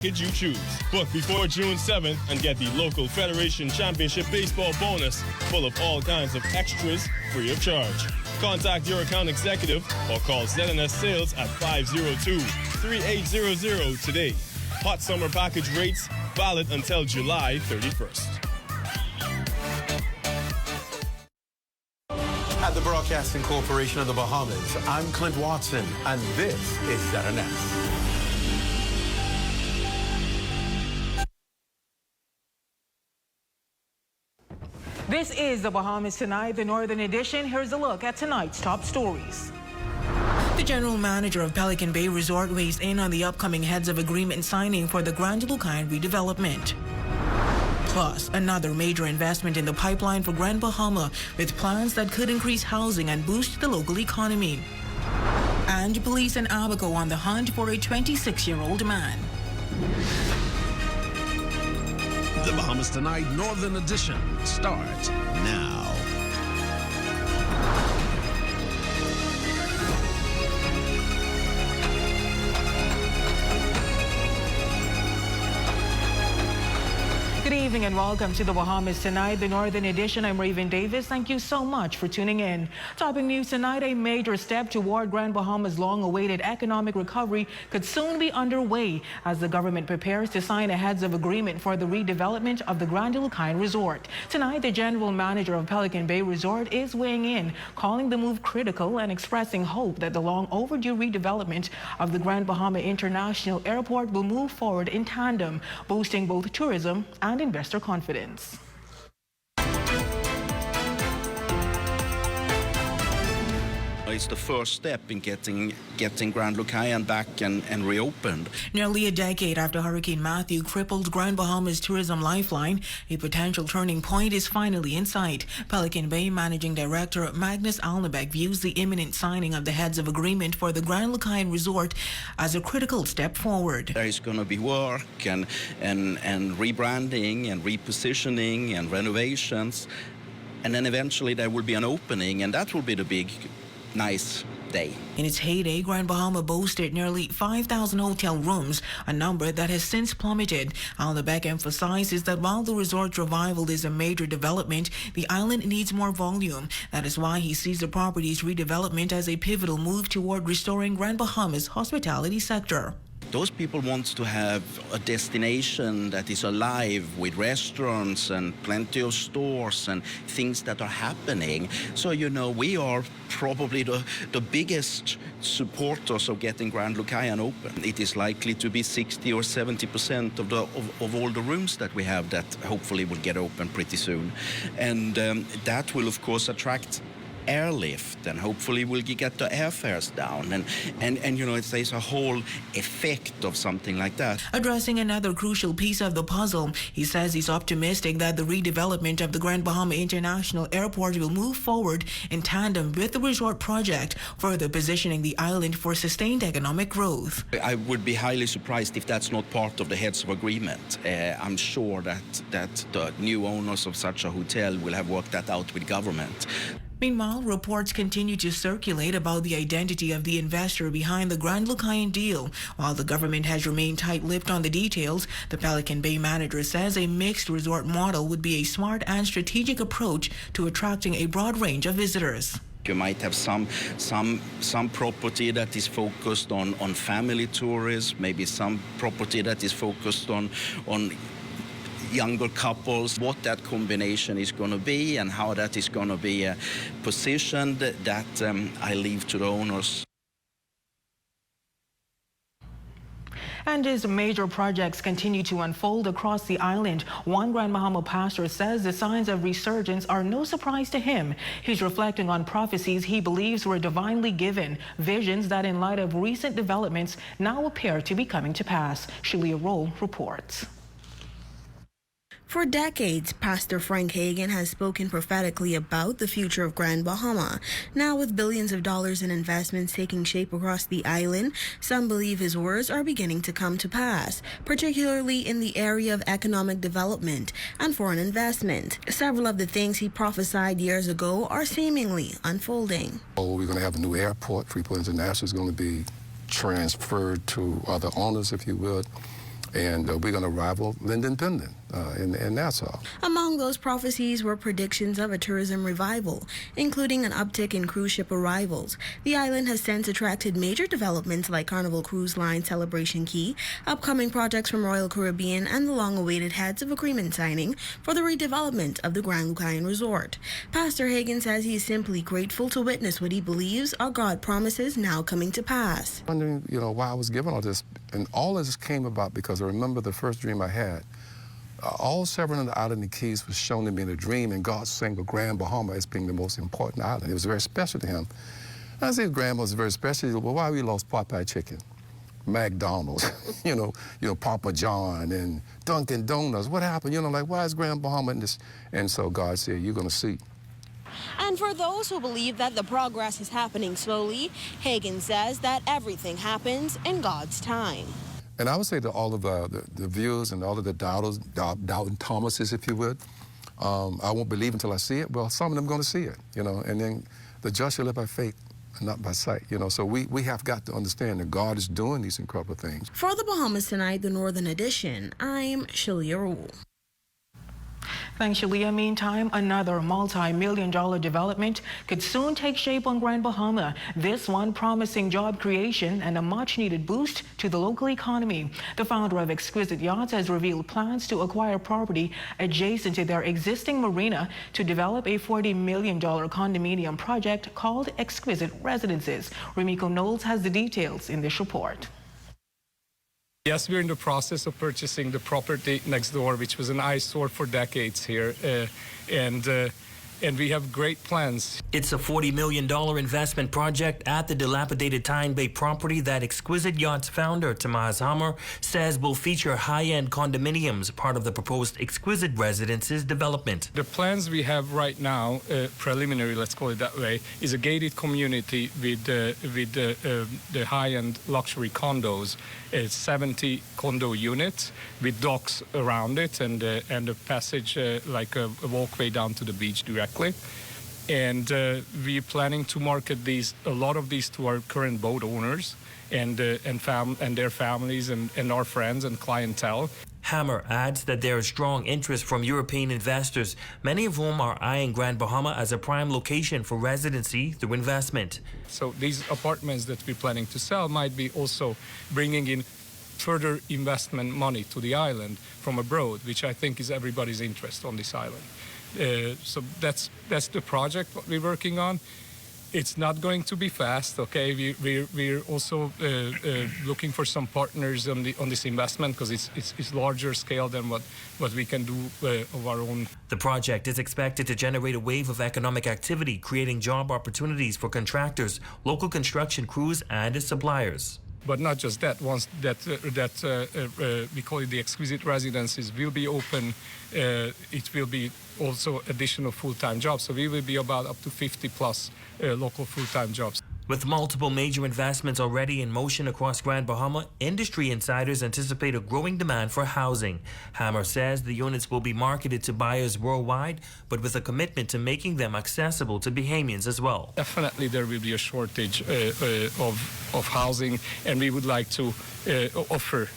package you choose. Book before June 7th and get the local Federation Championship Baseball bonus full of all kinds of extras free of charge. Contact your account executive or call ZNS Sales at 502-3800 today. Hot summer package rates valid until July 31st. At the Broadcasting Corporation of the Bahamas, I'm Clint Watson, and this is ZNS. This is the Bahamas Tonight, the Northern Edition. Here's a look at tonight's top stories. The general manager of Pelican Bay Resort weighs in on the upcoming heads of agreement signing for the Grand Lukayan redevelopment. Plus, another major investment in the pipeline for Grand Bahama with plans that could increase housing and boost the local economy. And police in Abaco on the hunt for a 26-year-old man. The Bahamas Tonight Northern Edition starts now. Good evening and welcome to the Bahamas Tonight, the Northern Edition. I'm Raven Davis. Thank you so much for tuning in. Topping news tonight, a major step toward Grand Bahama's long-awaited economic recovery could soon be underway as the government prepares to sign a heads of agreement for the redevelopment of the Grand Lukayan Resort. Tonight, the general manager of Pelican Bay Resort is weighing in, calling the move critical and expressing hope that the long-overdue redevelopment of the Grand Bahama International Airport will move forward in tandem, boosting both tourism and investor confidence. It's the first step in getting Grand Lukayan back and reopened. Nearly a decade after Hurricane Matthew crippled Grand Bahama's tourism lifeline, a potential turning point is finally in sight. Pelican Bay Managing Director Magnus Alnebeck views the imminent signing of the heads of agreement for the Grand Lukayan Resort as a critical step forward. There is going to be work and rebranding and repositioning and renovations, and then eventually there will be an opening, and that will be the big nice day. In its heyday, Grand Bahama boasted nearly 5,000 hotel rooms, a number that has since plummeted. Alnebeck emphasizes that while the resort's revival is a major development, the island needs more volume. That is why he sees the property's redevelopment as a pivotal move toward restoring Grand Bahama's hospitality sector. Those people want to have a destination that is alive with restaurants and plenty of stores and things that are happening. So, we are probably the biggest supporters of getting Grand Lukayan open. It is likely to be 60 or 70% of all the rooms that we have that hopefully will get open pretty soon. And that will, of course, attract airlift, and hopefully we'll get the airfares down, and there's a whole effect of something like that. Addressing another crucial piece of the puzzle, he says he's optimistic that the redevelopment of the Grand Bahama International Airport will move forward in tandem with the resort project, further positioning the island for sustained economic growth. I would be highly surprised if that's not part of the heads of agreement. I'm sure that the new owners of such a hotel will have worked that out with government. Meanwhile, reports continue to circulate about the identity of the investor behind the Grand Lukayan deal. While the government has remained tight-lipped on the details, the Pelican Bay manager says a mixed resort model would be a smart and strategic approach to attracting a broad range of visitors. You might have some property that is focused on family tourists, maybe some property that is focused on younger couples. What that combination is going to be and how that is going to be positioned, that I leave to the owners. And as major projects continue to unfold across the island, one Grand Bahama pastor says the signs of resurgence are no surprise to him. He's reflecting on prophecies he believes were divinely given, visions that in light of recent developments now appear to be coming to pass. Shalia Roll reports. For decades, Pastor Frank Hagan has spoken prophetically about the future of Grand Bahama. Now, with billions of dollars in investments taking shape across the island, some believe his words are beginning to come to pass, particularly in the area of economic development and foreign investment. Several of the things he prophesied years ago are seemingly unfolding. We're going to have a new airport. Freeport International is going to be transferred to other owners, if you will. And we're going to rival Linden Pendon in Nassau. Among those prophecies were predictions of a tourism revival, including an uptick in cruise ship arrivals. The island has since attracted major developments like Carnival Cruise Line Celebration Key, upcoming projects from Royal Caribbean, and the long-awaited heads of agreement signing for the redevelopment of the Grand Lukayan Resort. Pastor Hagan says he is simply grateful to witness what he believes are God promises now coming to pass. Wondering, why I was given all this, and all of this came about because I remember the first dream I had. All 7 of the island and keys was shown to me in a dream, and God singled Grand Bahama as being the most important island. It was very special to him. And I said, Grand was very special. He said, well, why we lost Popeye Chicken, McDonald's, Papa John, and Dunkin' Donuts? What happened? Why is Grand Bahama in this? And so God said, you're going to see. And for those who believe that the progress is happening slowly, Hagan says that everything happens in God's time. And I would say to all of the viewers and all of the doubting Thomases, if you would, I won't believe until I see it. Well, some of them are going to see it, and then the just shall live by faith and not by sight, So we have got to understand that God is doing these incredible things. For the Bahamas Tonight, the Northern Edition, I'm Shelia Rule. Thanks, Shalia. Meantime, another multi-million-dollar development could soon take shape on Grand Bahama. This one promising job creation and a much-needed boost to the local economy. The founder of Exquisite Yachts has revealed plans to acquire property adjacent to their existing marina to develop a $40 million condominium project called Exquisite Residences. Remiko Knowles has the details in this report. Yes, we're in the process of purchasing the property next door, which was an eyesore for decades here, and we have great plans. It's a $40 million investment project at the dilapidated Tyne Bay property that Exquisite Yachts founder Tomas Hammer says will feature high-end condominiums, part of the proposed Exquisite Residences development. The plans we have right now, preliminary, let's call it that way, is a gated community with the high-end luxury condos. It's 70 condo units with docks around it and a passage like a walkway down to the beach directly. And we're planning to market a lot of these to our current boat owners and their families and our friends and clientele. Hammer adds that there is strong interest from European investors, many of whom are eyeing Grand Bahama as a prime location for residency through investment. So these apartments that we're planning to sell might be also bringing in further investment money to the island from abroad, which I think is everybody's interest on this island. So that's the project what we're working on. It's not going to be fast, okay? We're also looking for some partners on this investment because it's larger scale than what we can do of our own. The project is expected to generate a wave of economic activity, creating job opportunities for contractors, local construction crews, and suppliers. But not just that. Once that we call it the Exquisite Residences will be open, it will be also additional full-time jobs. So we will be about up to 50 plus local full-time jobs. With multiple major investments already in motion across Grand Bahama, industry insiders anticipate a growing demand for housing. Hammer says the units will be marketed to buyers worldwide, but with a commitment to making them accessible to Bahamians as well. Definitely there will be a shortage of housing, and we would like to offer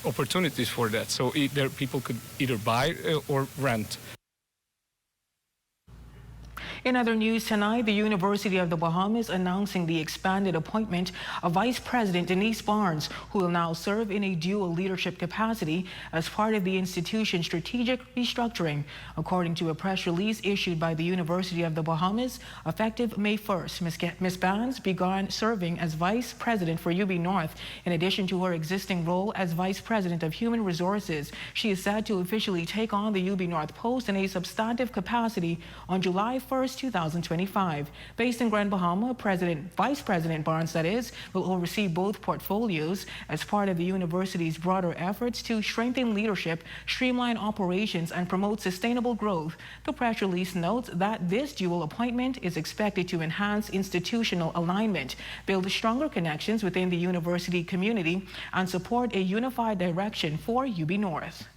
opportunities for that. So either people could either buy or rent. In other news tonight, the University of the Bahamas announcing the expanded appointment of Vice President Denise Barnes, who will now serve in a dual leadership capacity as part of the institution's strategic restructuring. According to a press release issued by the University of the Bahamas, effective May 1st, Ms. Barnes began serving as Vice President for UB North. In addition to her existing role as Vice President of Human Resources, she is set to officially take on the UB North post in a substantive capacity on July 1st, 2025. Based in Grand Bahama, Vice President Barnes, that is, will oversee both portfolios as part of the university's broader efforts to strengthen leadership, streamline operations, and promote sustainable growth. The press release notes that this dual appointment is expected to enhance institutional alignment, build stronger connections within the university community, and support a unified direction for UB North.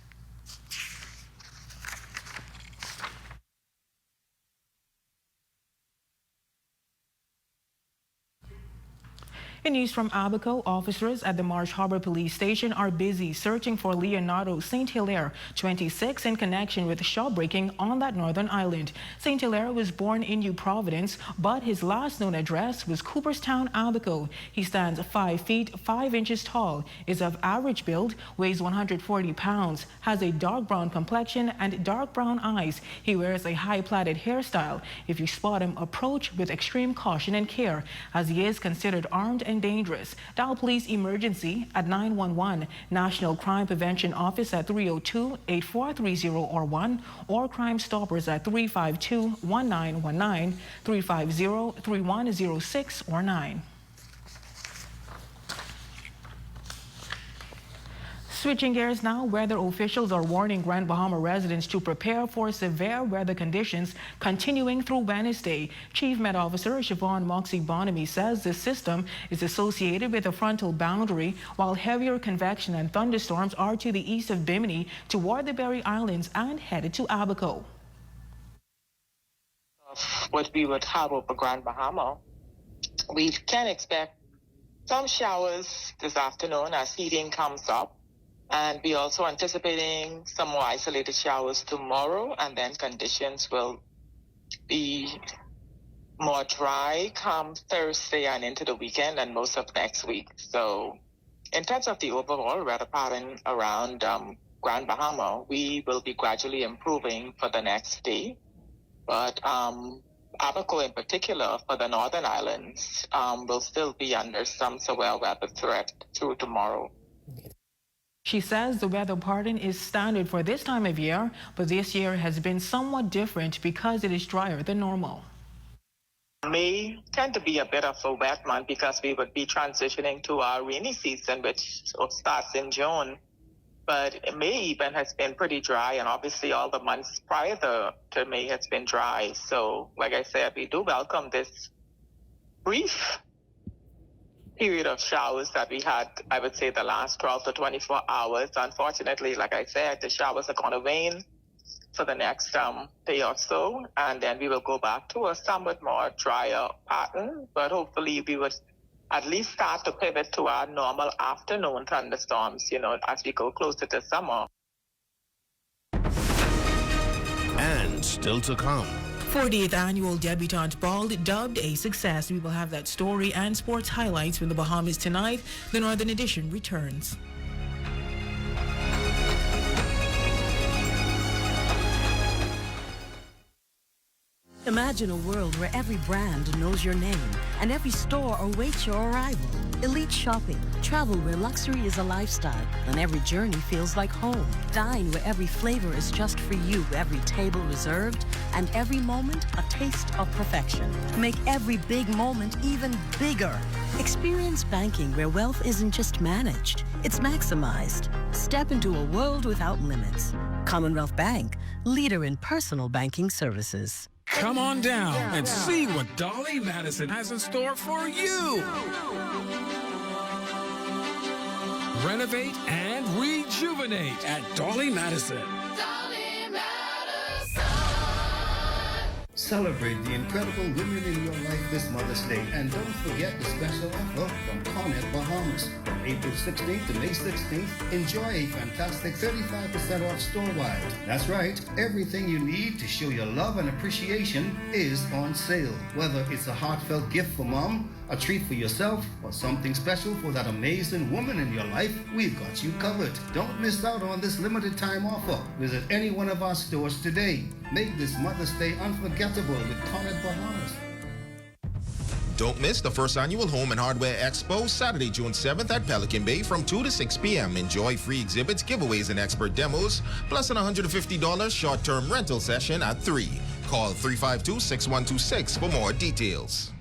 In news from Abaco, officers at the Marsh Harbor Police Station are busy searching for Leonardo St. Hilaire, 26, in connection with shellbreaking on that northern island. St. Hilaire was born in New Providence, but his last known address was Cooperstown, Abaco. He stands 5 feet 5 inches tall, is of average build, weighs 140 pounds, has a dark brown complexion and dark brown eyes. He wears a high plaited hairstyle. If you spot him, approach with extreme caution and care, as he is considered armed and dangerous. Dial police emergency at 911, National Crime Prevention Office at 302-8430 or Crime Stoppers at 352-1919, 350-3106 or 9. Switching gears now, weather officials are warning Grand Bahama residents to prepare for severe weather conditions continuing through Wednesday. Chief Met Officer Siobhan Moxie Bonamy says this system is associated with a frontal boundary, while heavier convection and thunderstorms are to the east of Bimini toward the Berry Islands and headed to Abaco. What we would have over Grand Bahama, we can expect some showers this afternoon as heating comes up. And we're also anticipating some more isolated showers tomorrow, and then conditions will be more dry come Thursday and into the weekend and most of next week. So in terms of the overall weather pattern around Grand Bahama, we will be gradually improving for the next day. But Abaco in particular, for the northern islands, will still be under some severe weather threat through tomorrow. She says the weather pattern is standard for this time of year, but this year has been somewhat different because it is drier than normal. May tend to be a bit of a wet month because we would be transitioning to our rainy season, which starts in June. But May even has been pretty dry, and obviously all the months prior to May has been dry. So, like I said, we do welcome this brief period of showers that we had, I would say, the last 12 to 24 hours. Unfortunately, like I said, the showers are going to wane for the next day or so, and then we will go back to a somewhat more drier pattern. But hopefully we would at least start to pivot to our normal afternoon thunderstorms, as we go closer to summer. And still to come. 40th annual Debutante Ball dubbed a success. We will have that story and sports highlights when the Bahamas Tonight, the Northern Edition, returns. Imagine a world where every brand knows your name and every store awaits your arrival. Elite shopping, travel where luxury is a lifestyle and every journey feels like home. Dine where every flavor is just for you, every table reserved, and every moment a taste of perfection. Make every big moment even bigger. Experience banking where wealth isn't just managed, it's maximized. Step into a world without limits. Commonwealth Bank, leader in personal banking services. Come on down and see what Dolly Madison has in store for you. Renovate and rejuvenate at Dolly Madison. Dolly Madison. Celebrate the incredible women in your life this Mother's Day. And don't forget the special offer from Cornet Bahamas. From April 16th to May 16th, enjoy a fantastic 35% off store-wide. That's right, everything you need to show your love and appreciation is on sale. Whether it's a heartfelt gift for mom, a treat for yourself, or something special for that amazing woman in your life, we've got you covered. Don't miss out on this limited time offer. Visit any one of our stores today. Make this Mother's Day unforgettable with Cornet Bahamas. Don't miss the first annual Home and Hardware Expo, Saturday, June 7th at Pelican Bay from 2 to 6 p.m. Enjoy free exhibits, giveaways, and expert demos, plus an $150 short-term rental session at 3. Call 352-6126 for more details.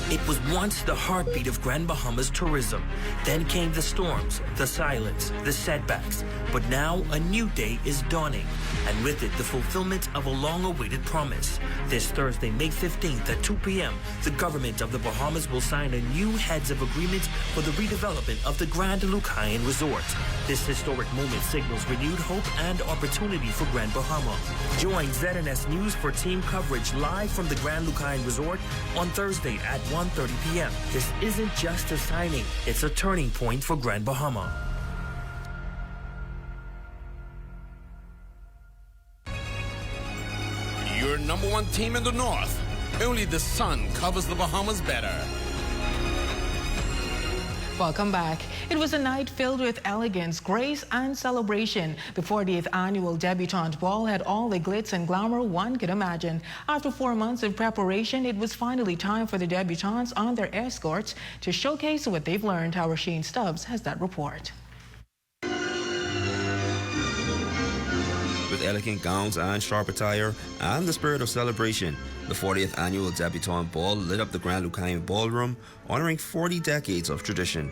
It was once the heartbeat of Grand Bahamas tourism. Then came the storms, the silence, the setbacks. But now a new day is dawning, and with it the fulfillment of a long-awaited promise. This Thursday, May 15th at 2 p.m., the government of the Bahamas will sign a new heads of agreement for the redevelopment of the Grand Lukayan Resort. This historic moment signals renewed hope and opportunity for Grand Bahama. Join ZNS News for team coverage live from the Grand Lukayan Resort on Thursday at 1:30 p.m. This isn't just a signing, it's a turning point for Grand Bahama. Your number one team in the North. Only the sun covers the Bahamas better. Welcome back. It was a night filled with elegance, grace, and celebration. The 40th annual Debutante Ball had all the glitz and glamour one could imagine. After 4 months of preparation, it was finally time for the debutantes on their escorts to showcase what they've learned. Our Shane Stubbs has that report. With elegant gowns and sharp attire and the spirit of celebration, the 40th annual Debutante Ball lit up the Grand Lukayan Ballroom, honoring 40 decades of tradition.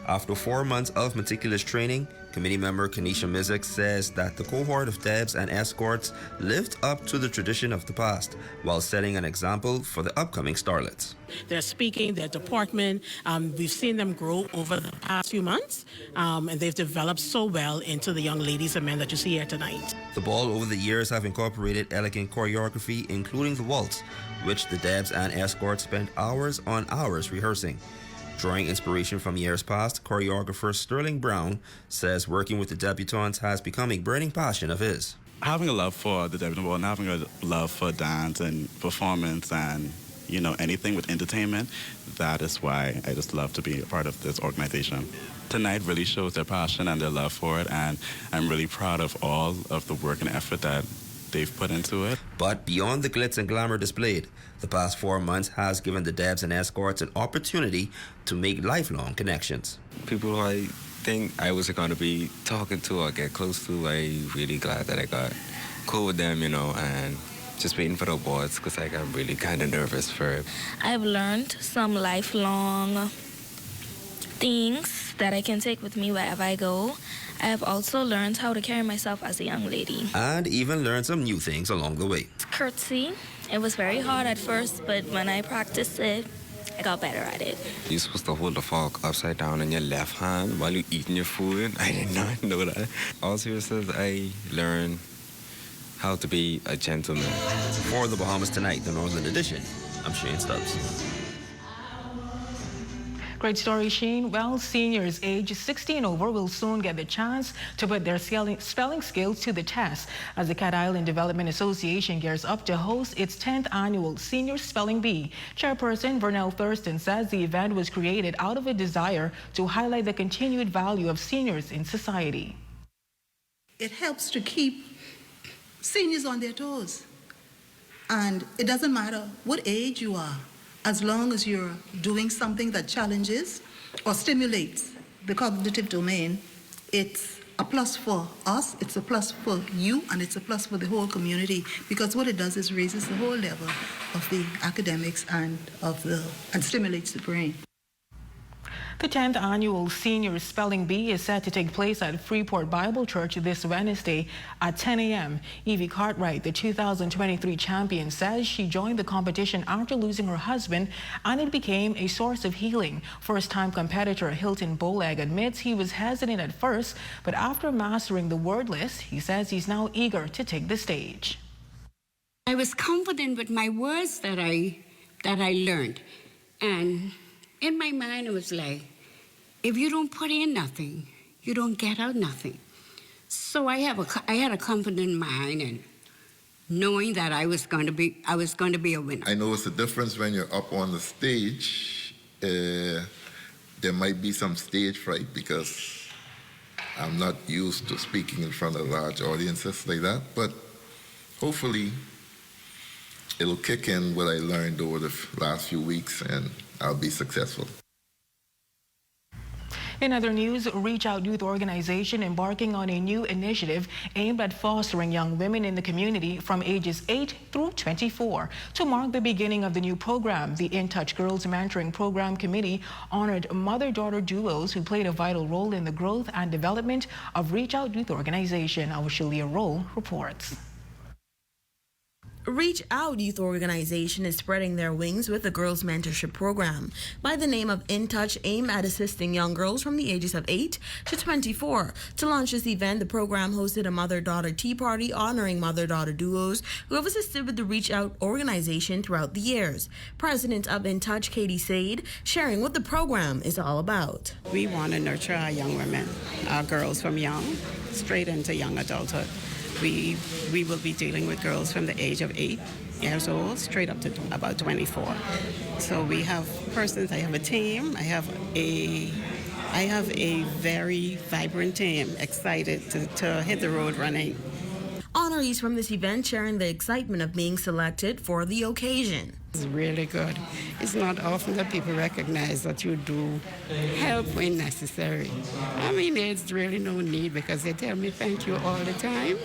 After 4 months of meticulous training, committee member Kanisha Mizik says that the cohort of Debs and escorts lived up to the tradition of the past while setting an example for the upcoming starlets. They're speaking, their deportment, we've seen them grow over the past few months, and they've developed so well into the young ladies and men that you see here tonight. The ball over the years have incorporated elegant choreography, including the waltz, which the Debs and escorts spent hours on hours rehearsing. Drawing inspiration from years past, choreographer Sterling Brown says working with the debutantes has become a burning passion of his. Having a love for the debutante ball and having a love for dance and performance and, you know, anything with entertainment, that is why I just love to be a part of this organization. Tonight really shows their passion and their love for it, and I'm really proud of all of the work and effort that they've put into it. But beyond the glitz and glamour displayed, the past 4 months has given the Debs and escorts an opportunity to make lifelong connections. People who I think I was going to be talking to or get close to, I'm really glad that I got cool with them, you know, and just waiting for the awards because I got really kind of nervous for it. I've learned some lifelong things that I can take with me wherever I go. I have also learned how to carry myself as a young lady. And even learned some new things along the way. Curtsy. It was very hard at first, but when I practiced it, I got better at it. You're supposed to hold the fork upside down in your left hand while you're eating your food. I did not know that. All seriousness, I learned how to be a gentleman. For the Bahamas Tonight, the Northern Edition, I'm Shane Stubbs. Great story, Shane. Well, seniors aged 16 over will soon get the chance to put their spelling skills to the test as the Cat Island Development Association gears up to host its 10th annual Senior Spelling Bee. Chairperson Vernell Thurston says the event was created out of a desire to highlight the continued value of seniors in society. It helps to keep seniors on their toes. And it doesn't matter what age you are, as long as you're doing something that challenges or stimulates the cognitive domain, it's a plus for us, it's a plus for you, and it's a plus for the whole community, because what it does is raises the whole level of the academics and stimulates the brain. The 10th annual Senior Spelling Bee is set to take place at Freeport Bible Church this Wednesday at 10 a.m. Evie Cartwright, the 2023 champion, says she joined the competition after losing her husband, and it became a source of healing. First-time competitor Hilton Boleg admits he was hesitant at first, but after mastering the word list, he says he's now eager to take the stage. I was confident with my words that I learned, and in my mind, it was like, if you don't put in nothing, you don't get out nothing. So I had a confident mind, and knowing that I was going to be a winner. I know it's a difference when you're up on the stage. There might be some stage fright because I'm not used to speaking in front of large audiences like that. But hopefully, it'll kick in what I learned over the last few weeks, and I'll be successful. In other news, Reach Out Youth Organization embarking on a new initiative aimed at fostering young women in the community from ages 8 through 24. To mark the beginning of the new program, the In Touch Girls Mentoring Program Committee honored mother-daughter duos who played a vital role in the growth and development of Reach Out Youth Organization. Our Shalia Roll reports. Reach Out Youth Organization is spreading their wings with a girls' mentorship program by the name of In Touch, aimed at assisting young girls from the ages of 8 to 24. To launch this event, the program hosted a mother-daughter tea party honoring mother-daughter duos who have assisted with the Reach Out organization throughout the years. President of In Touch, Katie Sade, sharing what the program is all about. We want to nurture our young women, our girls from young, straight into young adulthood. We will be dealing with girls from the age of 8 years old straight up to about 24. So we have persons, I have a team, I have a very vibrant team excited to hit the road running. Honorees from this event sharing the excitement of being selected for the occasion. It's really good. It's not often that people recognize that you do help when necessary. I mean, there's really no need because they tell me thank you all the time,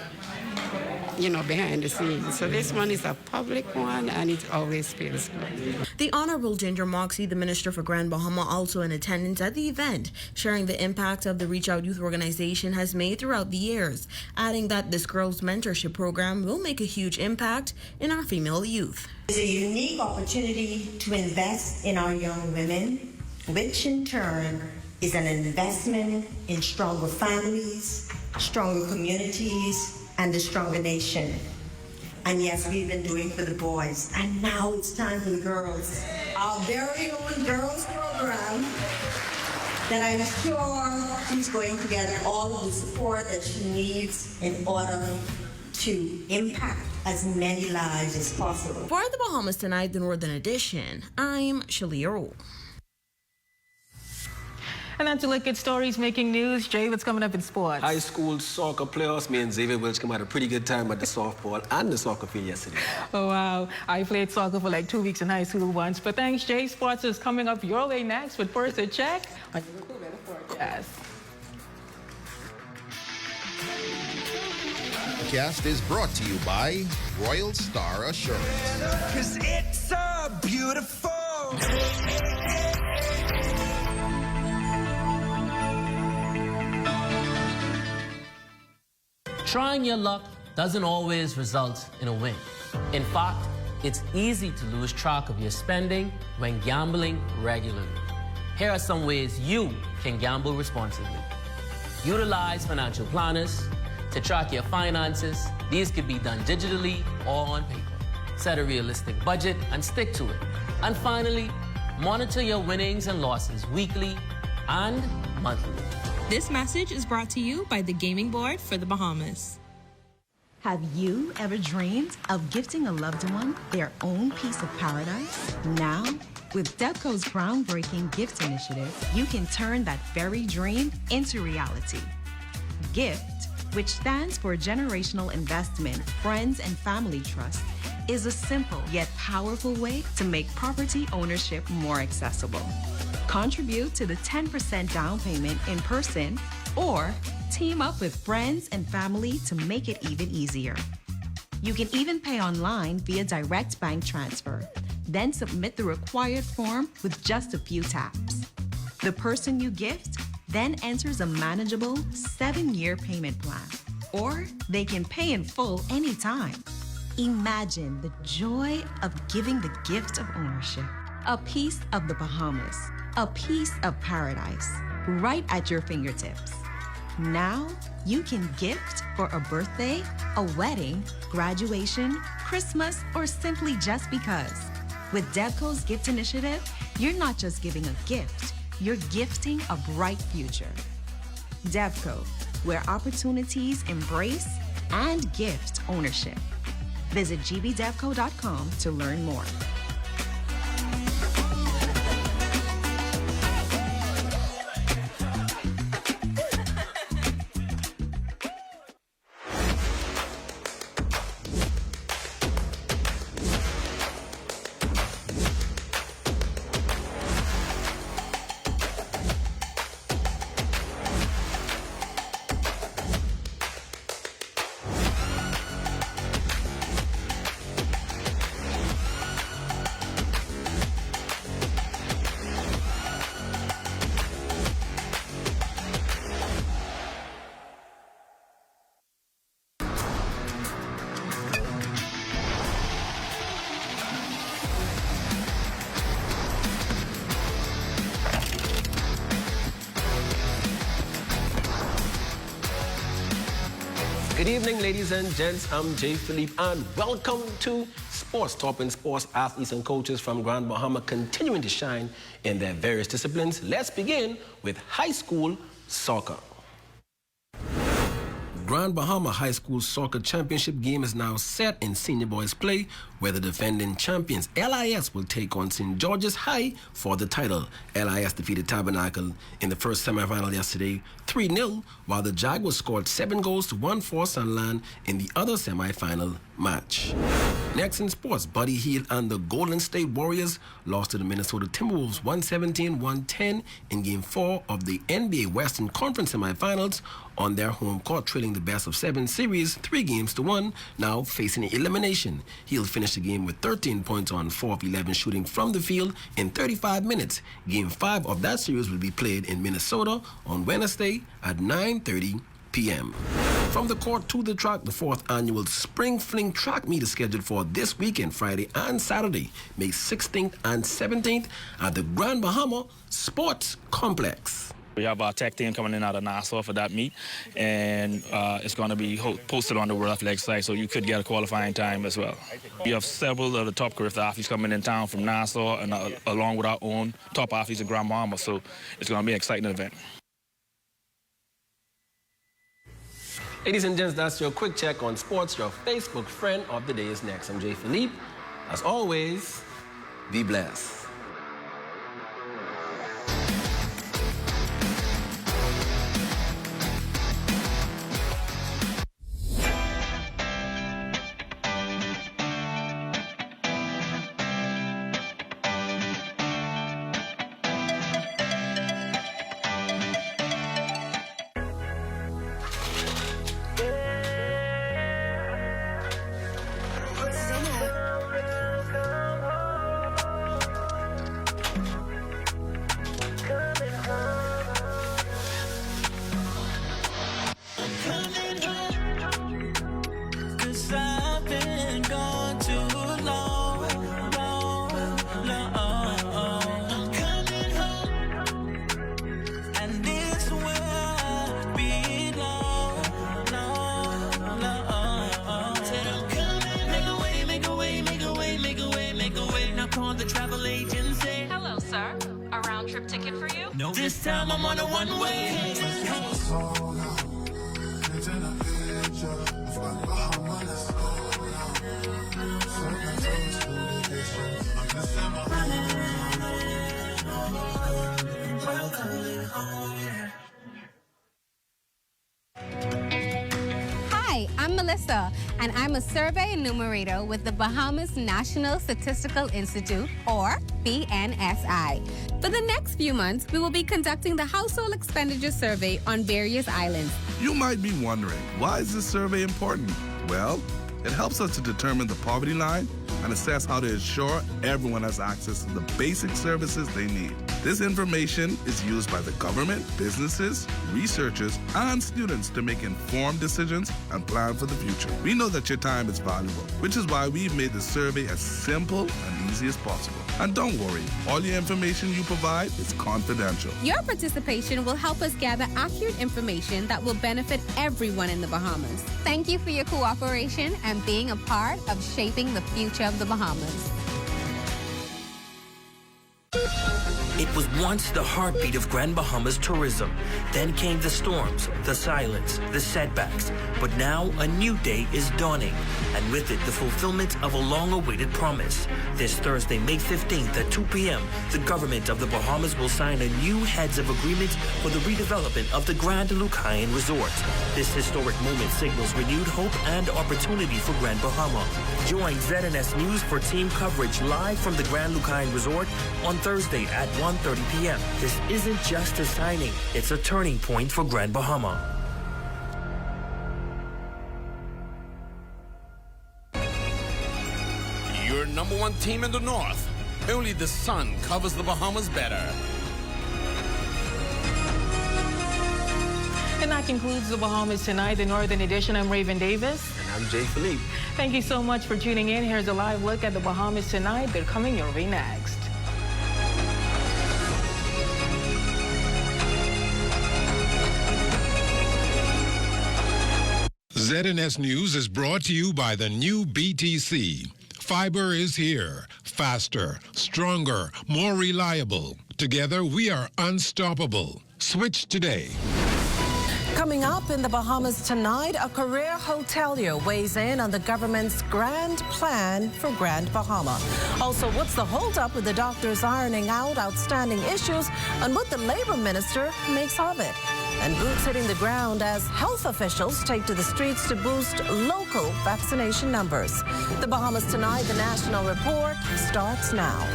you know, behind the scenes. So this one is a public one and it always feels good. The Honorable Ginger Moxie, the Minister for Grand Bahama, also in attendance at the event, sharing the impact of the Reach Out Youth Organization has made throughout the years, adding that this girls' mentorship program will make a huge impact in our female youth. It's a unique opportunity to invest in our young women, which in turn is an investment in stronger families, stronger communities, and a stronger nation. And yes, we've been doing for the boys, and now it's time for the girls. Our very own girls program that I'm sure is going to get all of the support that she needs in order to impact as many lives as possible. For the Bahamas Tonight, the Northern Edition, I'm Shalia Rowe. And that's a look at stories making news. Jay, what's coming up in sports? High school soccer playoffs. Me and Xavier Welchcombe had a pretty good time at the softball and the soccer field yesterday. Oh, wow. I played soccer for like 2 weeks in high school once. But thanks, Jay. Sports is coming up your way next. But first, a check on your weather forecast. Cast is brought to you by Royal Star Assurance. 'Cause it's so beautiful. Trying your luck doesn't always result in a win. In fact, it's easy to lose track of your spending when gambling regularly. Here are some ways you can gamble responsibly. Utilize financial planners to track your finances. These could be done digitally or on paper. Set a realistic budget and stick to it. And finally, monitor your winnings and losses weekly and monthly. This message is brought to you by the Gaming Board for the Bahamas. Have you ever dreamed of gifting a loved one their own piece of paradise? Now, with Debco's groundbreaking gift initiative, you can turn that very dream into reality. GIFT, which stands for Generational Investment, Friends and Family Trust, is a simple yet powerful way to make property ownership more accessible. Contribute to the 10% down payment in person or team up with friends and family to make it even easier. You can even pay online via direct bank transfer, then submit the required form with just a few taps. The person you gift then enters a manageable 7-year payment plan, or they can pay in full anytime. Imagine the joy of giving the gift of ownership, a piece of the Bahamas, a piece of paradise, right at your fingertips. Now, you can gift for a birthday, a wedding, graduation, Christmas, or simply just because. With Debco's Gift Initiative, you're not just giving a gift, you're gifting a bright future. Debco, where opportunities embrace and gift ownership. Visit gbdebco.com to learn more. Good evening, ladies and gents. I'm Jay Philippe, and welcome to Sports Topping Sports athletes and coaches from Grand Bahama continuing to shine in their various disciplines. Let's begin with high school soccer. Grand Bahama High School Soccer Championship game is now set in senior boys play, where the defending champions LIS will take on St. George's High for the title. LIS defeated Tabernacle in the first semifinal yesterday 3-0, while the Jaguars scored 7 goals to 1 for Sunland in the other semifinal match. Next in sports, Buddy Hield and the Golden State Warriors lost to the Minnesota Timberwolves 117-110 in Game 4 of the NBA Western Conference semifinals on their home court, trailing the best-of-7 series 3-1, now facing elimination. Hield finished the game with 13 points on 4 of 11 shooting from the field in 35 minutes. Game 5 of that series will be played in Minnesota on Wednesday at 9:30 p.m. From the court to the track, the 4th annual Spring Fling track meet is scheduled for this weekend, Friday and Saturday, May 16th and 17th at the Grand Bahama Sports Complex. We have our tech team coming in out of Nassau for that meet, and it's going to be posted on the World Athletics site, so you could get a qualifying time as well. We have several of the top career athletes coming in town from Nassau, and along with our own top athletes in Grand Bahama, so it's going to be an exciting event. Ladies and gents, that's your quick check on sports. Your Facebook friend of the day is next. I'm Jay Philippe. As always, be blessed. This time I'm on a one-way. Hi, I'm Melissa, and I'm a survey enumerator with the Bahamas National Statistical Institute, or BNSI. For the next few months, we will be conducting the household expenditure survey on various islands. You might be wondering, why is this survey important? Well, it helps us to determine the poverty line and assess how to ensure everyone has access to the basic services they need. This information is used by the government, businesses, researchers, and students to make informed decisions and plan for the future. We know that your time is valuable, which is why we've made the survey as simple and easy as possible. And don't worry, all your information you provide is confidential. Your participation will help us gather accurate information that will benefit everyone in the Bahamas. Thank you for your cooperation and being a part of shaping the future of the Bahamas. It was once the heartbeat of Grand Bahama's tourism. Then came the storms, the silence, the setbacks. But now a new day is dawning, and with it the fulfillment of a long-awaited promise. This Thursday, May 15th at 2 p.m., the government of the Bahamas will sign a new heads of agreement for the redevelopment of the Grand Lukayan Resort. This historic moment signals renewed hope and opportunity for Grand Bahama. Join ZNS News for team coverage live from the Grand Lukayan Resort on Thursday at 1:30 p.m. This isn't just a signing, it's a turning point for Grand Bahama. Your number one team in the North. Only the sun covers the Bahamas better. And that concludes the Bahamas Tonight, the Northern Edition. I'm Raven Davis. And I'm Jay Philippe. Thank you so much for tuning in. Here's a live look at the Bahamas Tonight. They're coming your way next. ZNS News is brought to you by the new BTC. Fiber is here, faster, stronger, more reliable. Together, we are unstoppable. Switch today. Coming up in the Bahamas tonight, a career hotelier weighs in on the government's grand plan for Grand Bahama. Also, what's the holdup with the doctors ironing out outstanding issues and what the labor minister makes of it? And boots hitting the ground as health officials take to the streets to boost local vaccination numbers. The Bahamas Tonight, the National Report, starts now.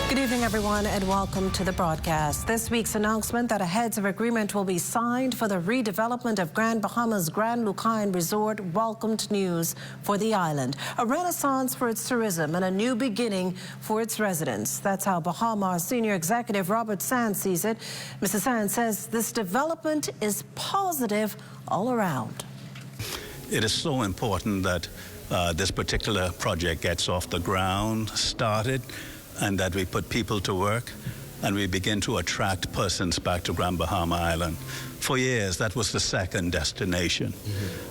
Good evening, everyone, and welcome to the broadcast. This week's announcement that a heads of agreement will be signed for the redevelopment of Grand Bahama's Grand Lukayan Resort welcomed news for the island. A renaissance for its tourism and a new beginning for its residents. That's how Bahamas Senior Executive Robert Sands sees it. Mr. Sands says this development is positive all around. It is so important that this particular project gets off the ground, started, and that we put people to work and we begin to attract persons back to Grand Bahama Island. For years, that was the second destination.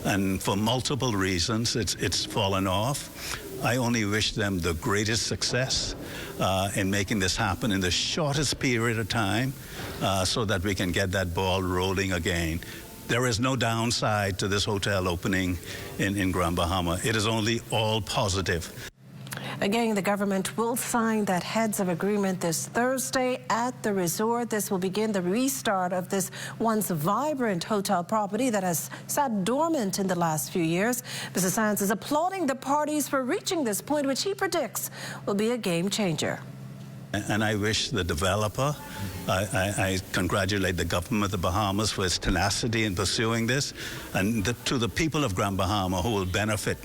And for multiple reasons, it's fallen off. I only wish them the greatest success in making this happen in the shortest period of time so that we can get that ball rolling again. There is no downside to this hotel opening in Grand Bahama. It is only all positive. Again, the government will sign that heads of agreement this Thursday at the resort. This will begin the restart of this once vibrant hotel property that has sat dormant in the last few years. Mr. Sands is applauding the parties for reaching this point, which he predicts will be a game changer. And I wish the developer, I congratulate the government of the Bahamas for its tenacity in pursuing this, and to the people of Grand Bahama who will benefit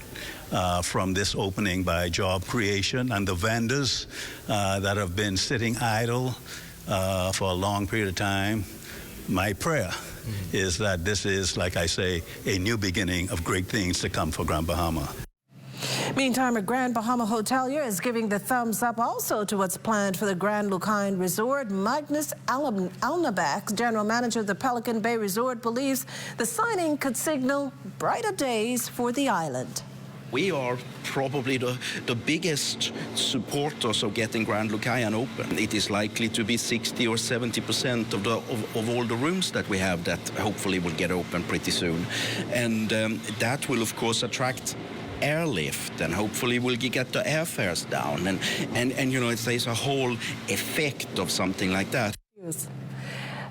from this opening by job creation, and the vendors that have been sitting idle for a long period of time. My prayer is that this is, like I say, a new beginning of great things to come for Grand Bahama. Meantime, a Grand Bahama hotelier is giving the thumbs up also to what's planned for the Grand Lukayan Resort. Magnus Alnabak, general manager of the Pelican Bay Resort, believes the signing could signal brighter days for the island. We are probably the biggest supporters of getting Grand Lukayan open. It is likely to be 60 or 70% of all the rooms that we have that hopefully will get open pretty soon. And that will, of course, attract airlift, and hopefully we'll get the airfares down. And you know, there's a whole effect of something like that.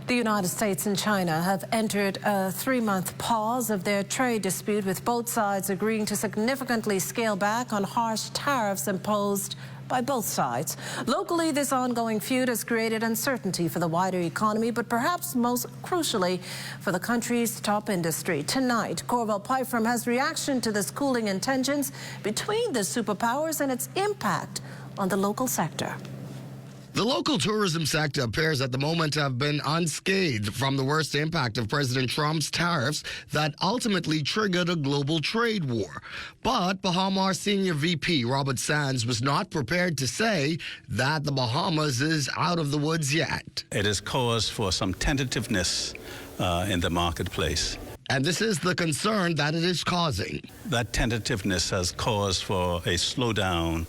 The United States and China have entered a 3-month pause of their trade dispute, with both sides agreeing to significantly scale back on harsh tariffs imposed by both sides. Locally, this ongoing feud has created uncertainty for the wider economy, but perhaps most crucially for the country's top industry. Tonight, Corval Pyfrom has reaction to this cooling in tensions between the superpowers and its impact on the local sector. The local tourism sector appears at the moment to have been unscathed from the worst impact of President Trump's tariffs that ultimately triggered a global trade war. But Bahamas Senior VP Robert Sands was not prepared to say that the Bahamas is out of the woods yet. It is cause for some tentativeness in the marketplace. And this is the concern that it is causing. That tentativeness has caused for a slowdown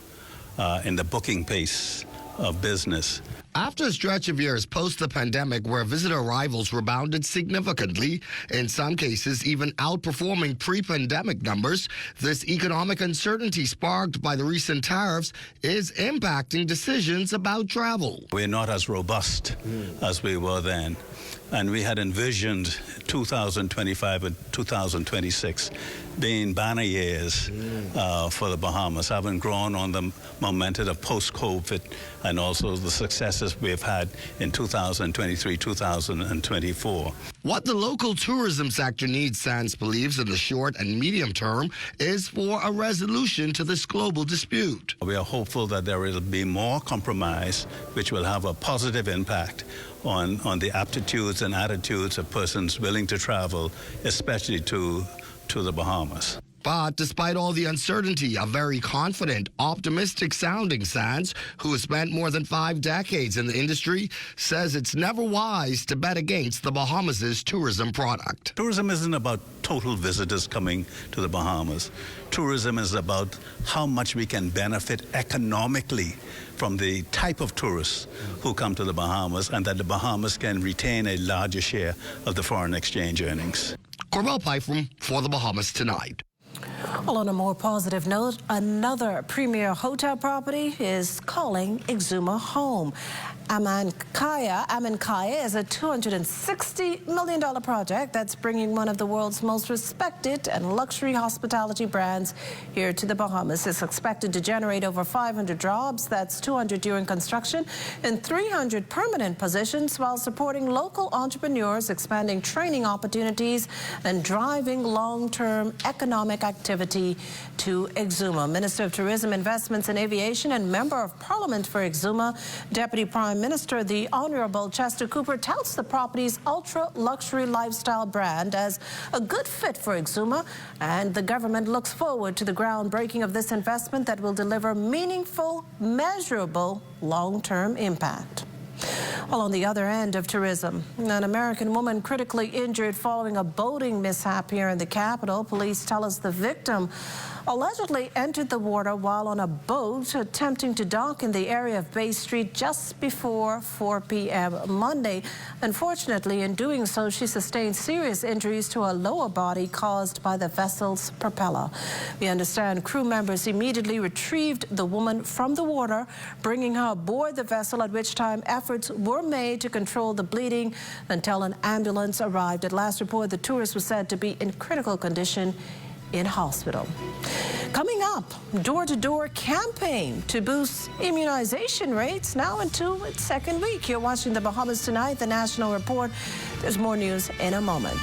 in the booking pace of business. After a stretch of years post the pandemic where visitor arrivals rebounded significantly, in some cases even outperforming pre-pandemic numbers, this economic uncertainty sparked by the recent tariffs is impacting decisions about travel. We're not as robust as we were then. And we had envisioned 2025 and 2026 being banner years for the Bahamas, having grown on the momentum of post-COVID and also the successes we've had in 2023, 2024. What the local tourism sector needs, Sands believes, in the short and medium term is for a resolution to this global dispute. We are hopeful that there will be more compromise, which will have a positive impact on the aptitudes and attitudes of persons willing to travel, especially to the Bahamas. But despite all the uncertainty, a very confident, optimistic-sounding Sands, who has spent more than 5 decades in the industry, says it's never wise to bet against the Bahamas' tourism product. Tourism isn't about total visitors coming to the Bahamas. Tourism is about how much we can benefit economically from the type of tourists who come to the Bahamas, and that the Bahamas can retain a larger share of the foreign exchange earnings. Corbell Pyfrom for the Bahamas Tonight. Well, on a more positive note, another premier hotel property is calling Exuma home. Amankaya is a $260 million project that's bringing one of the world's most respected and luxury hospitality brands here to the Bahamas. It's expected to generate over 500 jobs, that's 200 during construction, and 300 permanent positions while supporting local entrepreneurs, expanding training opportunities, and driving long-term economic activity to Exuma. Minister of Tourism, Investments and Aviation and Member of Parliament for Exuma, Deputy Prime Minister, the Honorable Chester Cooper, touts the property's ultra-luxury lifestyle brand as a good fit for Exuma, and the government looks forward to the groundbreaking of this investment that will deliver meaningful, measurable, long-term impact. Well, on the other end of tourism, an American woman critically injured following a boating mishap here in the capital. Police tell us the victim allegedly entered the water while on a boat attempting to dock in the area of Bay Street just before 4 p.m. Monday. Unfortunately, in doing so, she sustained serious injuries to her lower body caused by the vessel's propeller. We understand crew members immediately retrieved the woman from the water, bringing her aboard the vessel, at which time efforts were made to control the bleeding until an ambulance arrived. At last report, the tourist was said to be in critical condition in hospital. Coming up, door-to-door campaign to boost immunization rates now into its second week. You're watching the Bahamas Tonight, the National Report. There's more news in a moment.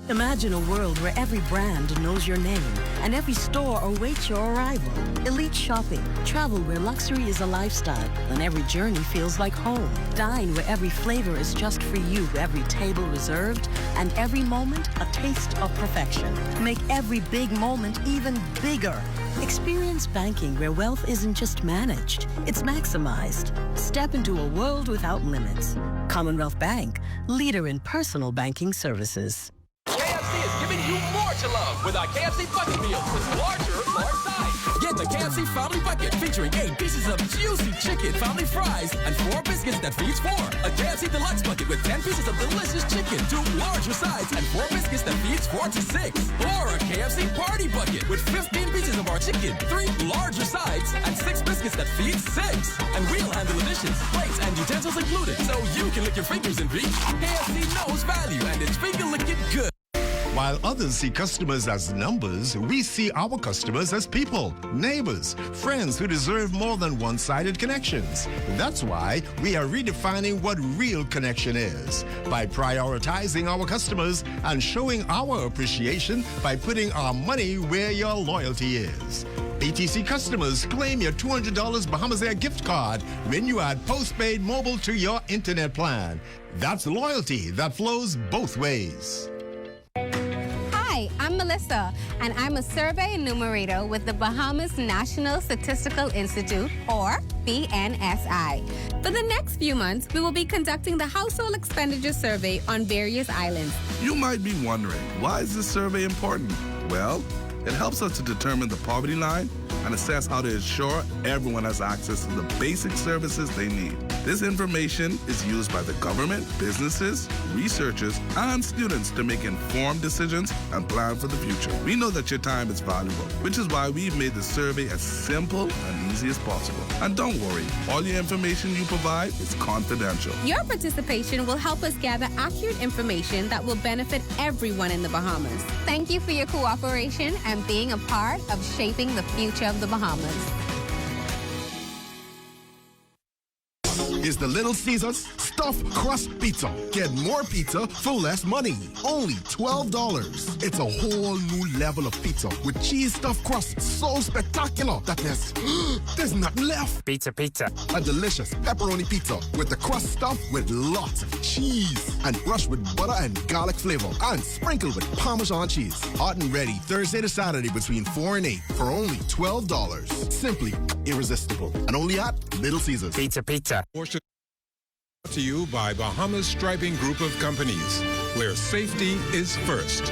Imagine a world where every brand knows your name and every store awaits your arrival. Elite shopping, travel where luxury is a lifestyle and every journey feels like home. Dine where every flavor is just for you, every table reserved, and every moment a taste of perfection. Make every big moment even bigger. Experience banking where wealth isn't just managed, it's maximized. Step into a world without limits. Commonwealth Bank, leader in personal banking services. KFC is giving you more to love with our KFC Bucket Meal with large size. Get the KFC Family Bucket featuring 8 pieces of juicy chicken, family fries, and 4 biscuits that feeds 4. A KFC Deluxe Bucket with 10 pieces of delicious chicken, 2 larger sides, and 4 biscuits that feeds 4 to 6. Or a KFC Party Bucket with 15 pieces of our chicken, 3 larger sides, and 6 biscuits that feeds 6. And we'll handle the dishes, plates, and utensils included, so you can lick your fingers and reach. KFC knows value, and it's finger licking good. While others see customers as numbers, we see our customers as people, neighbors, friends who deserve more than one-sided connections. That's why we are redefining what real connection is by prioritizing our customers and showing our appreciation by putting our money where your loyalty is. BTC customers, claim your $200 Bahamas Air gift card when you add postpaid mobile to your internet plan. That's loyalty that flows both ways. Hi, I'm Melissa, and I'm a survey enumerator with the Bahamas National Statistical Institute, or BNSI. For the next few months, we will be conducting the Household Expenditure Survey on various islands. You might be wondering, why is this survey important? Well, it helps us to determine the poverty line and assess how to ensure everyone has access to the basic services they need. This information is used by the government, businesses, researchers, and students to make informed decisions and plan for the future. We know that your time is valuable, which is why we've made the survey as simple and easy as possible. And don't worry, all your information you provide is confidential. Your participation will help us gather accurate information that will benefit everyone in the Bahamas. Thank you for your cooperation and being a part of shaping the future of the Bahamas. is the Little Caesars Stuffed Crust Pizza. Get more pizza for less money. Only $12. It's a whole new level of pizza with cheese stuffed crust so spectacular that there's nothing left. Pizza. A delicious pepperoni pizza with the crust stuffed with lots of cheese and brushed with butter and garlic flavor and sprinkled with Parmesan cheese. Hot and ready Thursday to Saturday between 4 and 8 for only $12. Simply irresistible. And only at Little Caesars. Pizza. Brought to you by Bahamas Striping Group of Companies, where safety is first.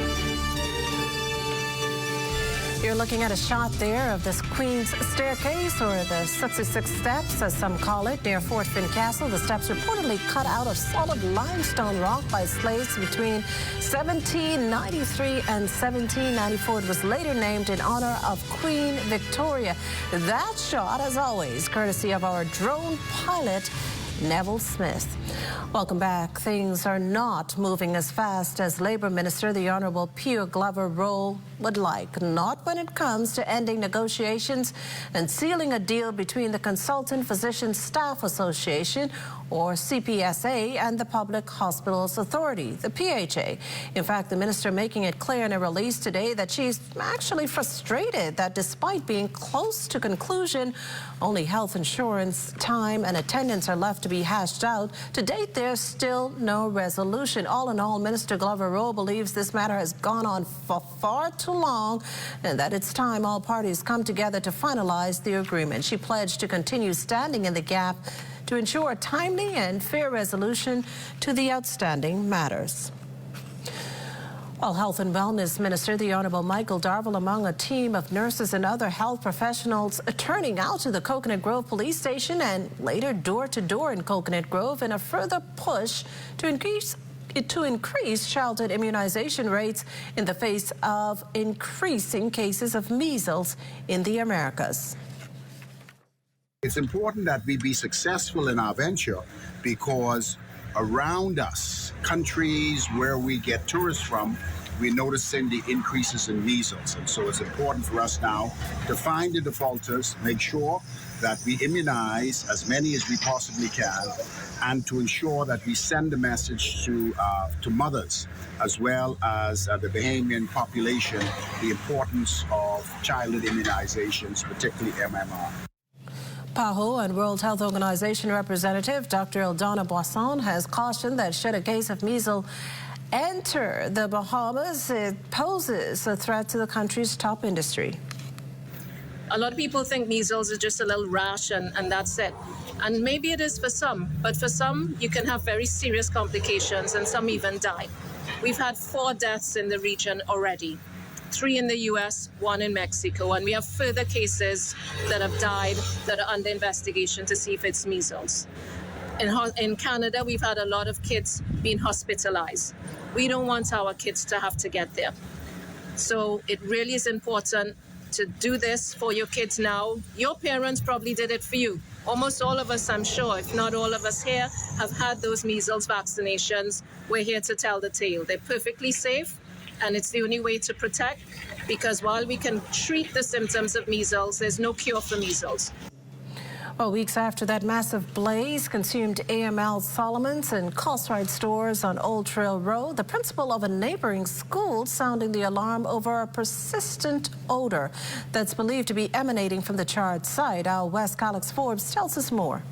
You're looking at a shot there of this Queen's Staircase, or the 66 Steps, as some call it, near Fort Finn Castle. The steps reportedly cut out of solid limestone rock by slaves between 1793 and 1794. It was later named in honor of Queen Victoria. That shot, as always, courtesy of our drone pilot, Neville Smith. Welcome back. Things are not moving as fast as Labor Minister, the Honorable Pio Glover-Rowe, would like. Not when it comes to ending negotiations and sealing a deal between the Consultant Physician Staff Association, or CPSA, and the Public Hospitals Authority, the PHA. In fact, the minister making it clear in a release today that she's actually frustrated that despite being close to conclusion, only health insurance, time, and attendance are left to be hashed out. To date, there's still no resolution. All in all, Minister Glover-Rowe believes this matter has gone on for far too long and that it's time all parties come together to finalize the agreement. She pledged to continue standing in the gap to ensure a timely and fair resolution to the outstanding matters. Well, Health and Wellness Minister, the Honorable Michael Darville, among a team of nurses and other health professionals turning out to the Coconut Grove Police Station and later door-to-door in Coconut Grove in a further push to increase childhood immunization rates in the face of increasing cases of measles in the Americas. It's important that we be successful in our venture because around us, countries where we get tourists from, we're noticing the increases in measles. And so it's important for us now to find the defaulters, make sure that we immunize as many as we possibly can, and to ensure that we send a message to mothers as well as the Bahamian population, the importance of childhood immunizations, particularly MMR. PAHO and World Health Organization representative Dr. Eldana Boisson has cautioned that should a case of measles enter the Bahamas, it poses a threat to the country's top industry. A lot of people think measles is just a little rash and that's it. And maybe it is for some, but for some you can have very serious complications and some even die. We've had 4 deaths in the region already. 3 in the U.S., 1 in Mexico, and we have further cases that have died that are under investigation to see if it's measles. In Canada, we've had a lot of kids being hospitalized. We don't want our kids to have to get there. So it really is important to do this for your kids now. Your parents probably did it for you. Almost all of us, I'm sure, if not all of us here, have had those measles vaccinations. We're here to tell the tale. They're perfectly safe. And it's the only way to protect, because while we can treat the symptoms of measles, there's no cure for measles. Well, weeks after that massive blaze consumed AML Solomon's and Costride stores on Old Trail Road, the principal of a neighboring school sounding the alarm over a persistent odor that's believed to be emanating from the charred site. Our West Alex Forbes tells us more.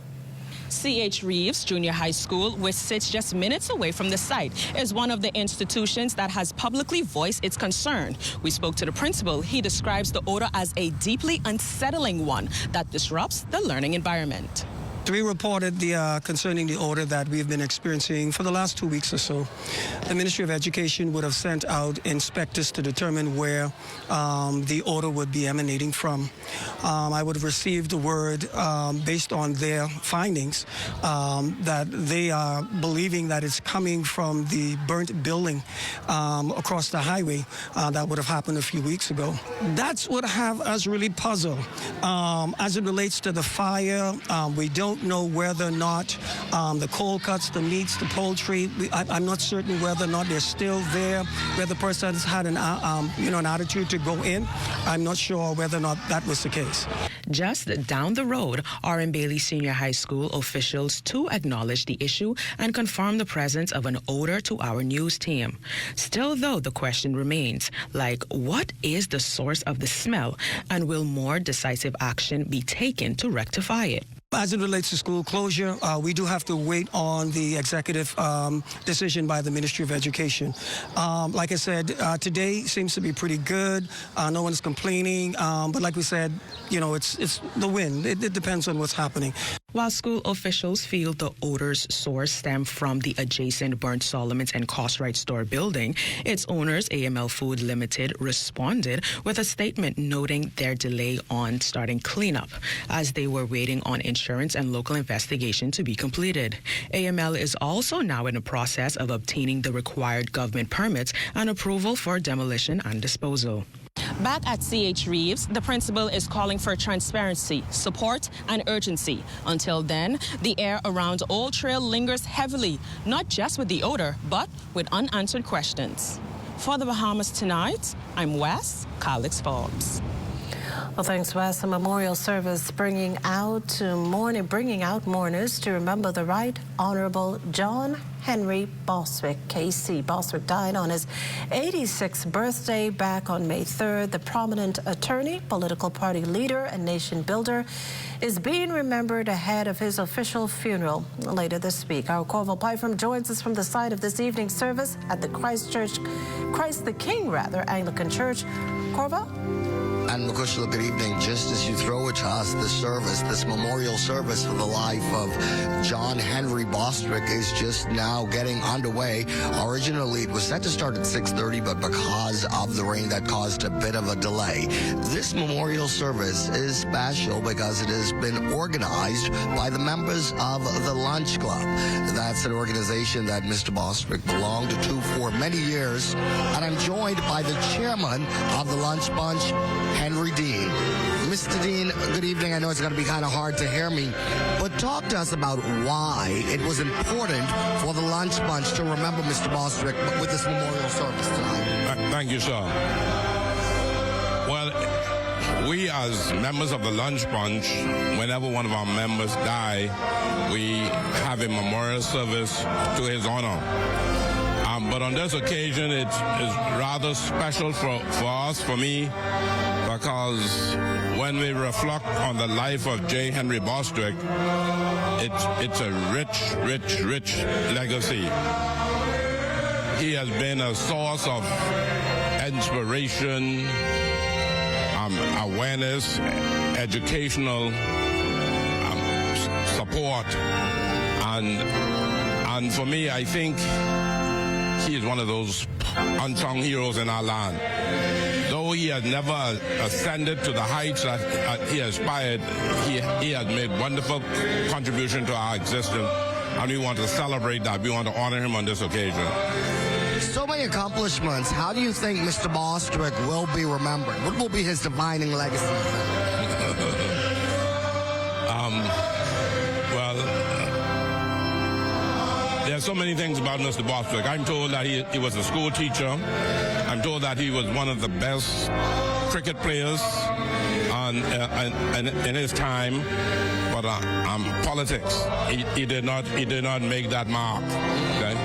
C.H. Reeves Junior High School, which sits just minutes away from the site, is one of the institutions that has publicly voiced its concern. We spoke to the principal. He describes the odor as a deeply unsettling one that disrupts the learning environment. We reported concerning the odor that we've been experiencing for the last 2 weeks or so. The Ministry of Education would have sent out inspectors to determine where the odor would be emanating from. I would have received the word based on their findings that they are believing that it's coming from the burnt building across the highway that would have happened a few weeks ago. That's what have us really puzzled. As it relates to the fire, we don't don't know whether or not the cold cuts, the meats, the poultry, I'm not certain whether or not they're still there, whether the person's had an attitude to go in. I'm not sure whether or not that was the case. Just down the road, R.M. Bailey Senior High School officials too acknowledged the issue and confirmed the presence of an odor to our news team. Still, though, the question remains, like, what is the source of the smell, and will more decisive action be taken to rectify it? As it relates to school closure, we do have to wait on the executive decision by the Ministry of Education. Like I said, today seems to be pretty good. No one's complaining. But like we said, it's the wind. It depends on what's happening. While school officials feel the odor's source stemmed from the adjacent Burnt Solomon's and Cartwright store building, its owners, AML Food Limited, responded with a statement noting their delay on starting cleanup as they were waiting on insurance and local investigation to be completed. AML is also now in the process of obtaining the required government permits and approval for demolition and disposal. Back at C.H. Reeves, the principal is calling for transparency, support, and urgency. Until then, the air around Old Trail lingers heavily, not just with the odor, but with unanswered questions. For the Bahamas Tonight, I'm Wes Calix Forbes. Well, thanks, Wes. A memorial service bringing out mourners to remember the Right Honorable John Henry Boswick, KC. Boswick died on his 86th birthday back on May 3rd. The prominent attorney, political party leader, and nation builder is being remembered ahead of his official funeral later this week. Our Corval Pyfrom joins us from the site of this evening's service at the Christ the King, Anglican Church. Corval? And Makushla, good evening. Just as you throw it to us, this memorial service for the life of John Henry Boswick is just now getting underway. Originally, it was set to start at 6:30, but because of the rain, that caused a bit of a delay. This memorial service is special because it has been organized by the members of the Lunch Club. That's an organization that Mr. Boswick belonged to for many years. And I'm joined by the chairman of the Lunch Bunch, Henry Dean. Mr. Dean, good evening. I know it's going to be kind of hard to hear me, but talk to us about why it was important for the Lunch Bunch to remember Mr. Boswick with this memorial service tonight. Thank you, sir. Well, we as members of the Lunch Bunch, whenever one of our members die, we have a memorial service to his honor. But on this occasion, it is rather special for us, for me, because when we reflect on the life of J. Henry Boswick, it's a rich legacy. He has been a source of inspiration, awareness, educational support, and for me, I think he is one of those unsung heroes in our land. Though he has never ascended to the heights that he aspired, he has made wonderful contribution to our existence, and we want to celebrate that. We want to honor him on this occasion. So many accomplishments. How do you think Mr. Boswick will be remembered? What will be his defining legacy? There are so many things about Mr. Boswick. I'm told that he was a school teacher. I'm told that he was one of the best cricket players in his time. But politics, he did not make that mark. Okay?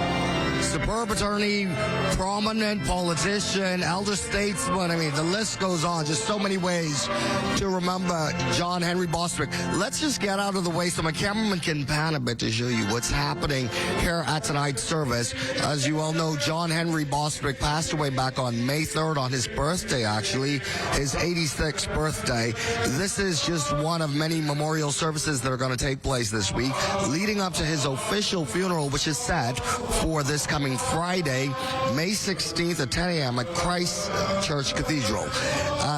Superb attorney, prominent politician, elder statesman. I mean, the list goes on. Just so many ways to remember John Henry Boswick. Let's just get out of the way so my cameraman can pan a bit to show you what's happening here at tonight's service. As you all know, John Henry Boswick passed away back on May 3rd on his birthday, actually, his 86th birthday. This is just one of many memorial services that are going to take place this week, leading up to his official funeral, which is set for this coming Friday, May 16th at 10 a.m. at Christ Church Cathedral.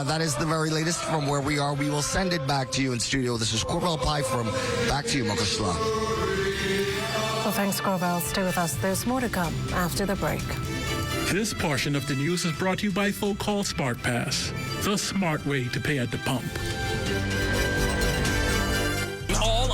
That is the very latest from where we are. We will send it back to you in studio. This is Corval Pyfrom. Back to you, Makushla. Well, thanks, Corval. Stay with us. There's more to come after the break. This portion of the news is brought to you by folk called Smart Pass, the smart way to pay at the pump.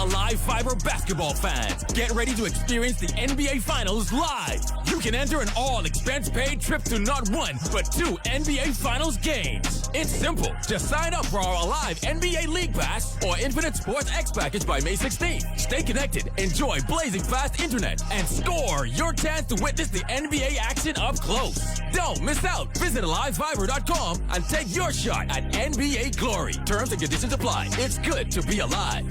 Alive Fiber basketball fans, get ready to experience the NBA Finals live. You can enter an all-expense-paid trip to not one, but 2 NBA Finals games. It's simple. Just sign up for our Alive NBA League Pass or Infinite Sports X package by May 16th. Stay connected, enjoy blazing fast internet, and score your chance to witness the NBA action up close. Don't miss out. Visit AliveFiber.com and take your shot at NBA glory. Terms and conditions apply. It's good to be alive.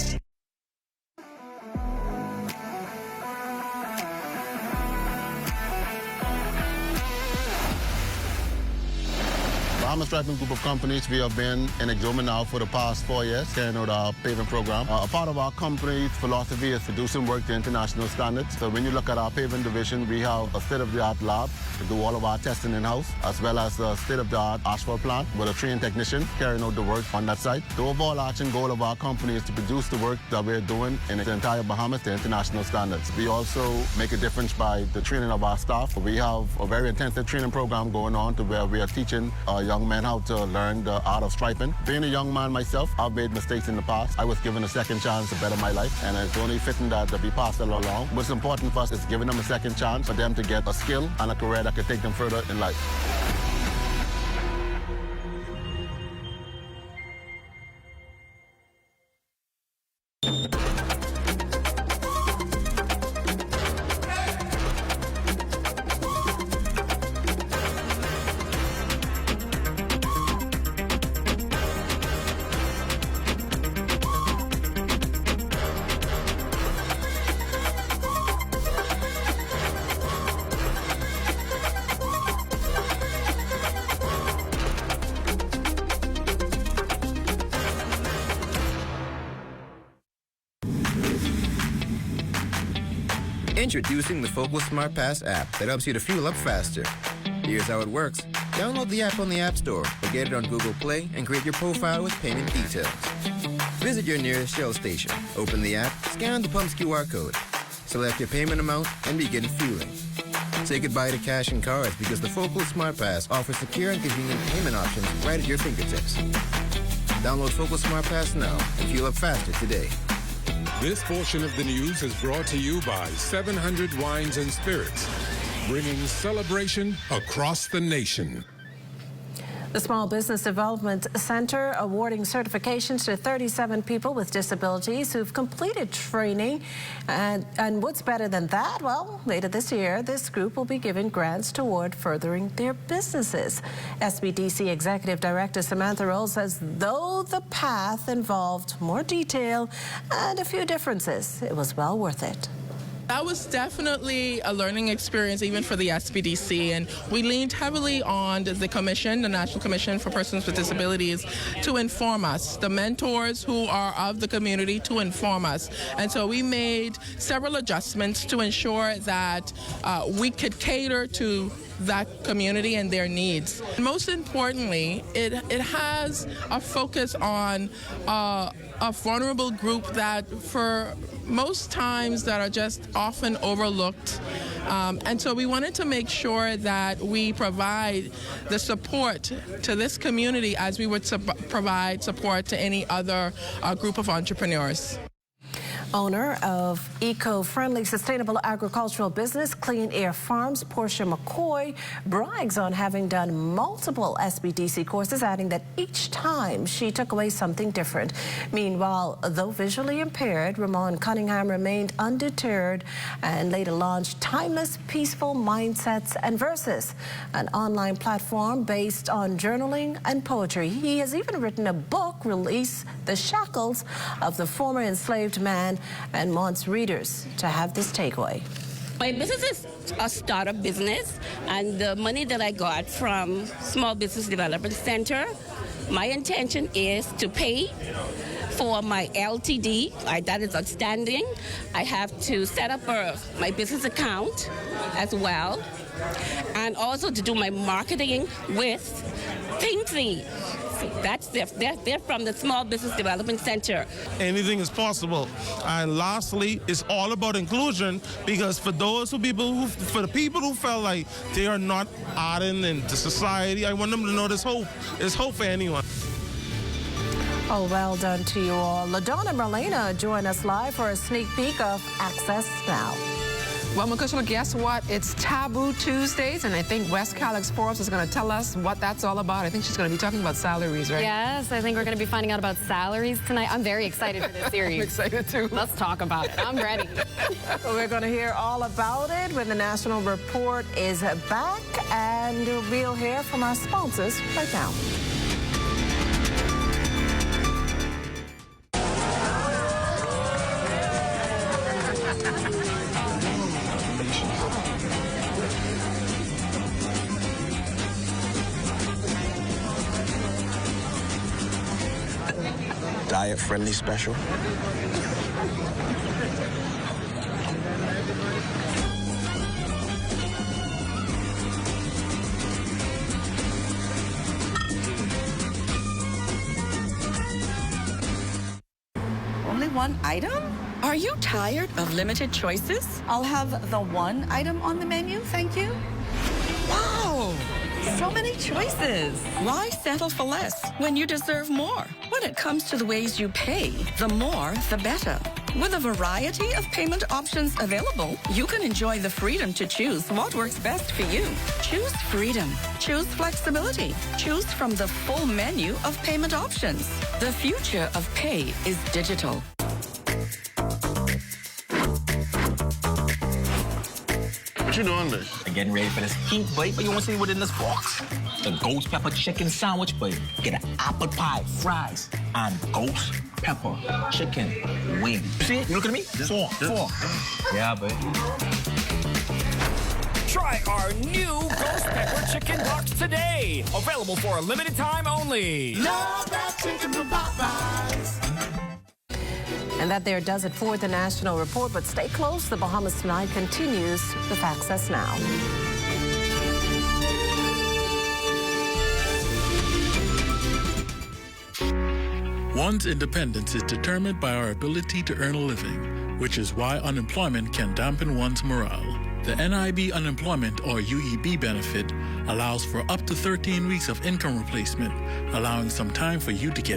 Bahamas Striping Group of Companies, we have been in Exoma now for the past 4 years, carrying out our paving program. A part of our company's philosophy is to do some work to international standards. So when you look at our paving division, we have a state-of-the-art lab to do all of our testing in-house, as well as a state-of-the-art asphalt plant with a trained technician carrying out the work on that site. The overarching goal of our company is to produce the work that we're doing in the entire Bahamas to international standards. We also make a difference by the training of our staff. We have a very intensive training program going on to where we are teaching young men how to learn the art of striping. Being a young man myself, I've made mistakes in the past. I was given a second chance to better my life, and it's only fitting that we pass it along. What's important for us is giving them a second chance for them to get a skill and a career that can take them further in life. Introducing the Focal Smart Pass app that helps you to fuel up faster. Here's how it works. Download the app on the App Store or get it on Google Play and create your profile with payment details. Visit your nearest Shell station, open the app, scan the pump's QR code, select your payment amount, and begin fueling. Say goodbye to cash and cards because the Focal Smart Pass offers secure and convenient payment options right at your fingertips. Download Focal Smart Pass now and fuel up faster today. This portion of the news is brought to you by 700 Wines and Spirits, bringing celebration across the nation. The Small Business Development Center awarding certifications to 37 people with disabilities who've completed training. And what's better than that? Well, later this year, this group will be given grants toward furthering their businesses. SBDC Executive Director Samantha Roll says though the path involved more detail and a few differences, it was well worth it. That was definitely a learning experience even for the SBDC, and we leaned heavily on the commission, the National Commission for Persons with Disabilities, to inform us, the mentors who are of the community to inform us. And so we made several adjustments to ensure that we could cater to that community and their needs. Most importantly, it has a focus on a vulnerable group that for most times that are just often overlooked. And so we wanted to make sure that we provide the support to this community as we would provide support to any other group of entrepreneurs. Owner of eco-friendly sustainable agricultural business Clean Air Farms, Portia McCoy, brags on having done multiple SBDC courses, adding that each time she took away something different. Meanwhile, though visually impaired, Ramon Cunningham remained undeterred and later launched Timeless Peaceful Mindsets and Verses, an online platform based on journaling and poetry. He has even written a book, Release the Shackles of the Former Enslaved Man, and wants readers to have this takeaway. My business is a startup business, and the money that I got from Small Business Development Center, my intention is to pay for my LTD. That is outstanding. I have to set up my business account as well, and also to do my marketing with Thinkly. They're from the Small Business Development Center. Anything is possible. And lastly, it's all about inclusion, because for the people who felt like they are not adding into society, I want them to know there's hope. There's hope for anyone. Oh, well done to you all. LaDonna Merlina join us live for a sneak peek of Access Now. Well, Makushla, guess what? It's Taboo Tuesdays, and I think West Calix Forbes is going to tell us what that's all about. I think she's going to be talking about salaries, right? Yes, I think we're going to be finding out about salaries tonight. I'm very excited for this series. I'm excited, too. Let's talk about it. I'm ready. We're going to hear all about it when the National Report is back, and we'll hear from our sponsors right now. Diet-friendly special. Only one item? Are you tired of limited choices? I'll have the one item on the menu, thank you. Wow! So many choices. Why settle for less when you deserve more? When it comes to the ways you pay, the more, the better. With a variety of payment options available, you can enjoy the freedom to choose what works best for you. Choose freedom. Choose flexibility. Choose from the full menu of payment options. The future of pay is digital. What you doing this? I'm getting ready for this heat, boy. But you want to see what's in this box? The ghost pepper chicken sandwich, boy. Get an apple pie, fries, and ghost pepper chicken wing. See it? You look at me? Four. Yeah, boy. Try our new Ghost Pepper Chicken Box today. Available for a limited time only. Love that chicken from Popeyes. And that there does it for the National Report, but stay close. The Bahamas Tonight continues with Access Now. One's independence is determined by our ability to earn a living, which is why unemployment can dampen one's morale. The NIB Unemployment or UEB benefit allows for up to 13 weeks of income replacement, allowing some time for you to get